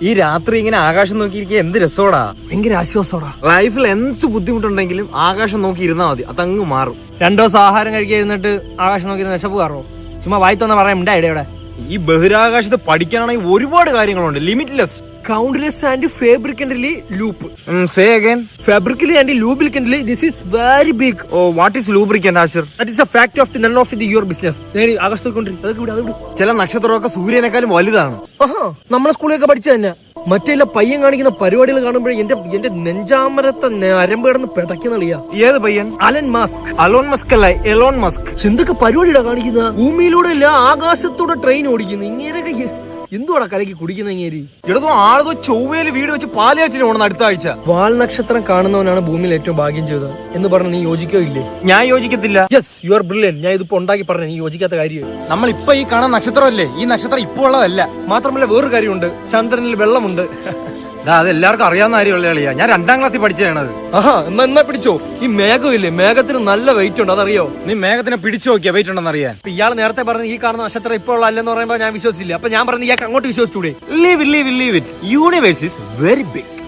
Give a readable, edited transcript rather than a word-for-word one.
ഈ രാത്രി ഇങ്ങനെ ആകാശം നോക്കിയിരിക്കുക എന്ത് രസോടാ, ഭയങ്കര ആശ്വാസോടാ. ലൈഫിൽ എന്ത് ബുദ്ധിമുട്ടുണ്ടെങ്കിലും ആകാശം നോക്കി ഇരുന്നാ മതി, അതങ്ങ് മാറും. 2 ദിവസം ആഹാരം കഴിക്കാതിരുന്നിട്ട് ആകാശം നോക്കി വിശപ്പ് കയറോ? ചുമ്മാ വായിത്തൊന്ന പറയാൻ ഉണ്ടായിടെ. ഈ ബഹിരാകാശത്തെ പഠിക്കാനാണെങ്കിൽ ഒരുപാട് കാര്യങ്ങളുണ്ട്, limitless. Countless and fabricantly loop. Say again. Fabrically and lubricantly this is very big. Oh, what is lubricant usher? That is a fact of the none of the your business. നേരി ആകാശത്തോക്കൊണ്ടിരിക്കും, അതൊക്കെ വിട്, അത് വിട്. ചില നക്ഷത്രമൊക്കെ സൂര്യനേക്കാളും വലുതാണ്. ആഹാ, നമ്മളെ സ്കൂളിലൊക്കെ പഠിച്ച തന്നെ. മറ്റേ പയ്യൻ കാണിക്കുന്ന പരിപാടികൾ കാണുമ്പോഴേ എന്റെ നെഞ്ചാമരത്തെ നരമ്പ് കിടന്ന് പിടയ്ക്കുന്നളിയാ. ഏത് പയ്യൻ? Alan Musk. അലോൺ മസ്ക് അല്ല, എലോൺ മസ്ക്. എന്തൊക്കെ പരിപാടിയാ കാണിക്കുന്ന? ഭൂമിയിലൂടെ അല്ല ആകാശത്തൂടെ ട്രെയിൻ ഓടിക്കുന്നു. ഇങ്ങനെയൊക്കെ എന്തുവാടാ കലക്കി കുടിക്കുന്ന ഇങ്ങേരി? ഇടതോ ആളതോ ചൊവ്വയിൽ വീട് വെച്ച് പാലയാച്ചിന് പോകണം അടുത്ത ആഴ്ച. വാൽ നക്ഷത്രം കാണുന്നവനാണ് ഭൂമിയിൽ ഏറ്റവും ഭാഗ്യം ചെയ്തത് എന്ന് പറഞ്ഞ് നീ യോജിക്കോ ഇല്ലേ? ഞാൻ യോജിക്കത്തില്ല. Yes, you are brilliant. ഞാൻ ഇതിപ്പോ ഉണ്ടാക്കി പറഞ്ഞ നീ യോജിക്കാത്ത കാര്യം. നമ്മൾ ഇപ്പൊ ഈ കാണാൻ നക്ഷത്രമല്ലേ, ഈ നക്ഷത്രം ഇപ്പൊ ഉള്ളതല്ല. മാത്രമല്ല വേറൊരു കാര്യമുണ്ട്, ചന്ദ്രനിൽ വെള്ളമുണ്ട്. അത് എല്ലാവർക്കും അറിയാവുന്ന കാര്യമുള്ള കളിയാ. ഞാൻ 2ാം ക്ലാസ്സിൽ പഠിച്ചതാണത്. ആഹാ, എന്നാ പിടിച്ചോ. ഈ മേഘം ഇല്ലേ, മേഘത്തിന് നല്ല വെയിറ്റ് ഉണ്ട്, അതറിയോ? നീ മേഘത്തിനെ പിടിച്ചു നോക്കിയാ വെയിറ്റ് ഉണ്ടെന്ന് അറിയാൻ. ഇയാൾ നേരത്തെ പറഞ്ഞ ഈ കാണുന്ന നക്ഷത്രം ഇപ്പോൾ ഉള്ള അല്ലെന്ന് പറയുമ്പോൾ ഞാൻ വിശ്വസിച്ചില്ല. അപ്പൊ ഞാൻ പറഞ്ഞ ഇയാൾക്ക് അങ്ങോട്ട് വിശ്വസിച്ചൂടെ? Leave it. Universe is very big.